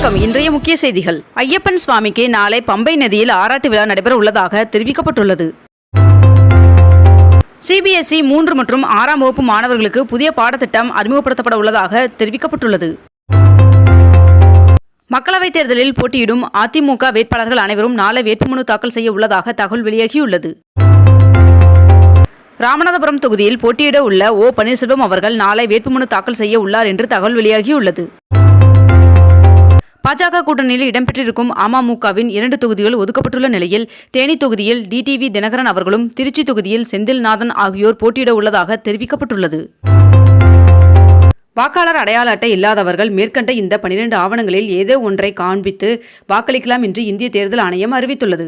வணக்கம். இன்றைய முக்கிய செய்திகள். ஐயப்பன் சுவாமிக்கு நாளை பம்பை நதியில் ஆராட்டு விழா நடைபெற உள்ளதாக தெரிவிக்கப்பட்டுள்ளது. சிபிஎஸ்இ 3 மற்றும் 6ஆம் வகுப்பு மாணவர்களுக்கு புதிய பாடத்திட்டம் அறிமுகப்படுத்தப்பட உள்ளதாக தெரிவிக்கப்பட்டுள்ளது. மக்களவைத் தேர்தலில் போட்டியிடும் அதிமுக வேட்பாளர்கள் அனைவரும் நாளை வேட்புமனு தாக்கல் செய்ய உள்ளதாக தகவல் வெளியாகியுள்ளது. ராமநாதபுரம் தொகுதியில் போட்டியிட உள்ள ஓ பன்னீர்செல்வம் அவர்கள் நாளை வேட்புமனு தாக்கல் செய்ய உள்ளார் என்று தகவல் வெளியாகியுள்ளது. பாஜக கூட்டணியில் இடம்பெற்றிருக்கும் அமமுகவின் 2 தொகுதிகள் ஒதுக்கப்பட்டுள்ள நிலையில் தேனி தொகுதியில் டிடிவி தினகரன் அவர்களும் திருச்சி தொகுதியில் செந்தில்நாதன் ஆகியோர் போட்டியிட உள்ளதாக தெரிவிக்கப்பட்டுள்ளது. வாக்காளர் அடையாள அட்டை இல்லாதவர்கள் மேற்கண்ட இந்த 12 ஆவணங்களில் ஏதோ ஒன்றை காண்பித்து வாக்களிக்கலாம் என்று இந்திய தேர்தல் ஆணையம் அறிவித்துள்ளது.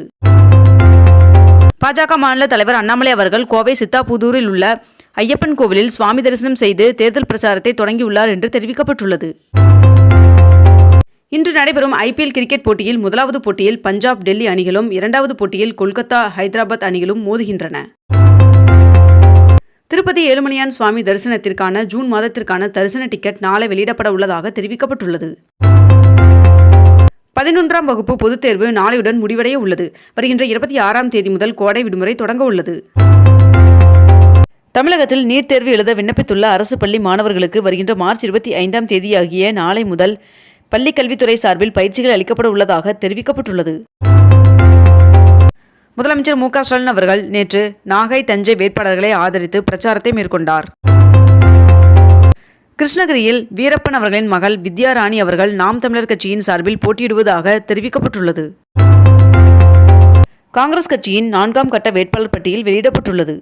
பாஜக மாநில தலைவர் அண்ணாமலை அவர்கள் கோவை சித்தாபுதூரில் உள்ள ஐயப்பன் கோவிலில் சுவாமி தரிசனம் செய்து தேர்தல் பிரச்சாரத்தை தொடங்கியுள்ளார் என்று தெரிவிக்கப்பட்டுள்ளது. இன்று நடைபெறும் ஐபிஎல் கிரிக்கெட் போட்டியில் முதலாவது போட்டியில் பஞ்சாப் டெல்லி அணிகளும் 2வது போட்டியில் கொல்கத்தா ஹைதராபாத் அணிகளும் மோதுகின்றன. திருப்பதி ஏழுமலையான் சுவாமி தரிசனத்திற்கான ஜூன் மாதத்திற்கான தரிசன டிக்கெட் நாளை வெளியிடப்பட உள்ளதாக தெரிவிக்கப்பட்டுள்ளது. 11ஆம் வகுப்பு பொதுத் தேர்வு நாளையுடன் முடிவடைய உள்ளது. வருகின்ற 26ஆம் தேதி முதல் கோடை விடுமுறை தொடங்க உள்ளது. தமிழகத்தில் நீட் தேர்வு எழுத விண்ணப்பித்துள்ள அரசு பள்ளி மாணவர்களுக்கு வருகின்ற மார்ச் 25ஆம் தேதியாகிய நாளை முதல் பள்ளிக் கல்வித்துறை சார்பில் பயிற்சிகள் அளிக்கப்பட உள்ளதாக தெரிவிக்கப்பட்டுள்ளது. முதலமைச்சர் மு க ஸ்டாலின் அவர்கள் நேற்று நாகை தஞ்சை வேட்பாளர்களை ஆதரித்து பிரச்சாரத்தை மேற்கொண்டார். கிருஷ்ணகிரியில் வீரப்பன் அவர்களின் மகள் வித்யாராணி அவர்கள் நாம் தமிழர் கட்சியின் சார்பில் போட்டியிடுவதாக தெரிவிக்கப்பட்டுள்ளது. காங்கிரஸ் கட்சியின் 4ஆம் கட்ட வேட்பாளர் பட்டியல் வெளியிடப்பட்டுள்ளது.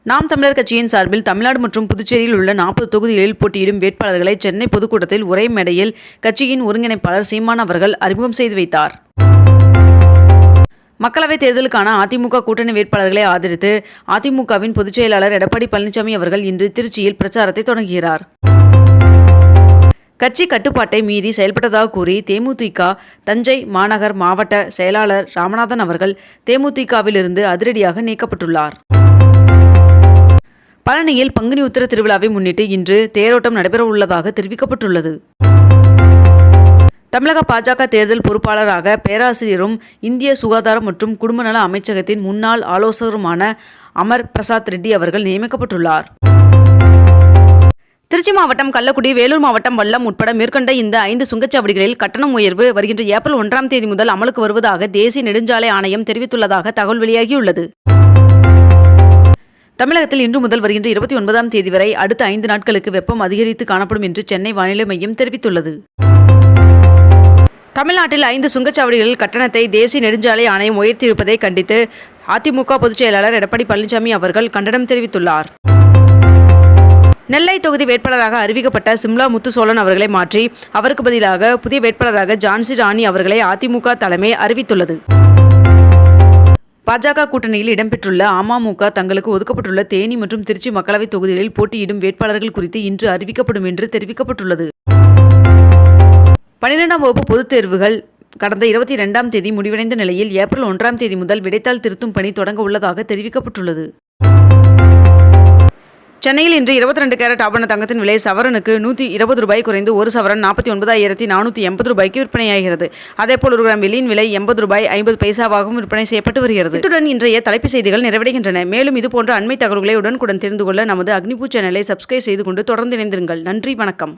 நாம் தமிழர் கட்சியின் சார்பில் தமிழ்நாடு மற்றும் புதுச்சேரியில் உள்ள 40 தொகுதிகளில் போட்டியிடும் வேட்பாளர்களை சென்னை பொதுக்கூட்டத்தில் ஒரே மேடையில் கட்சியின் ஒருங்கிணைப்பாளர் சீமான் அவர்கள் அறிமுகம் செய்து வைத்தார். மக்களவைத் தேர்தலுக்கான அதிமுக கூட்டணி வேட்பாளர்களை ஆதரித்து அதிமுகவின் பொதுச் செயலாளர் எடப்பாடி பழனிசாமி அவர்கள் இன்று திருச்சியில் பிரச்சாரத்தை தொடங்குகிறார். கட்சி கட்டுப்பாட்டை மீறி செயல்பட்டதாக கூறி தேமுதிக தஞ்சை மாநகர் மாவட்ட செயலாளர் ராமநாதன் அவர்கள் தேமுதிகவிலிருந்து அதிரடியாக நீக்கப்பட்டுள்ளார். பழனியில் பங்குனி உத்திர திருவிழாவை முன்னிட்டு இன்று தேரோட்டம் நடைபெற உள்ளதாக தெரிவிக்கப்பட்டுள்ளது. தமிழக பாஜக தேர்தல் பொறுப்பாளராக பேராசிரியரும் இந்திய சுகாதாரம் மற்றும் குடும்ப நல அமைச்சகத்தின் முன்னாள் ஆலோசகருமான அமர் பிரசாத் ரெட்டி அவர்கள் நியமிக்கப்பட்டுள்ளார். திருச்சி மாவட்டம் கள்ளக்குடி, வேலூர் மாவட்டம் வல்லம் உட்பட மேற்கண்ட இந்த 5 சுங்கச்சாவடிகளில் கட்டணம் உயர்வு வருகின்ற ஏப்ரல் 1ஆம் தேதி முதல் அமலுக்கு வருவதாக தேசிய நெடுஞ்சாலை ஆணையம் தெரிவித்துள்ளதாக தகவல் வெளியாகியுள்ளது. தமிழகத்தில் இன்று முதல் வருகின்ற 29ஆம் தேதி வரை அடுத்த 5 நாட்களுக்கு வெப்பம் அதிகரித்து காணப்படும் என்று சென்னை வானிலை மையம் தெரிவித்துள்ளது. தமிழ்நாட்டில் 5 சுங்கச்சாவடிகளில் கட்டணத்தை தேசிய நெடுஞ்சாலை ஆணையம் உயர்த்தியிருப்பதை கண்டித்து அதிமுக பொதுச் செயலாளர் எடப்பாடி பழனிசாமி அவர்கள் கண்டனம் தெரிவித்துள்ளார். நெல்லை தொகுதி வேட்பாளராக அறிவிக்கப்பட்ட சிம்லா முத்துசோழன் அவர்களை மாற்றி அவருக்கு பதிலாக புதிய வேட்பாளராக ஜான்சி ராணி அவர்களை அதிமுக தலைமை அறிவித்துள்ளது. பாஜக கூட்டணியில் இடம்பெற்றுள்ள அமமுக தங்களுக்கு ஒதுக்கப்பட்டுள்ள தேனி மற்றும் திருச்சி மக்களவைத் தொகுதிகளில் போட்டியிடும் வேட்பாளர்கள் குறித்து இன்று அறிவிக்கப்படும் என்று தெரிவிக்கப்பட்டுள்ளது. 12ஆம் வகுப்பு பொதுத் தேர்வுகள் கடந்த 22ஆம் தேதி முடிவடைந்த நிலையில் ஏப்ரல் 1ஆம் தேதி முதல் விடைத்தாள் திருத்தும் பணி தொடங்க உள்ளதாக தெரிவிக்கப்பட்டுள்ளது. சென்னையில் இன்று 22 கேரட் ஆபரண தங்கத்தின் விலை சவரனுக்கு 120 ரூபாய் குறைந்து 1 சவரன் 49,480 ரூபாய்க்கு விற்பனையாகிறது. அதேபோல் 1 கிராம் வெள்ளியின் விலை 80 ரூபாய் 50 பைசாவாகவும் விற்பனை செய்யப்பட்டு வருகிறது. இத்துடன் இன்றைய தலைப்புச் செய்திகள் நிறைவடைகின்றன. மேலும் இதுபோன்ற அண்மை தகவல்களை உடனுக்குடன் தெரிந்து கொள்ள நமது அக்னிபூ சேனலை சப்ஸ்கிரைப் செய்து கொண்டு தொடர்ந்து இணைந்திருங்கள். நன்றி, வணக்கம்.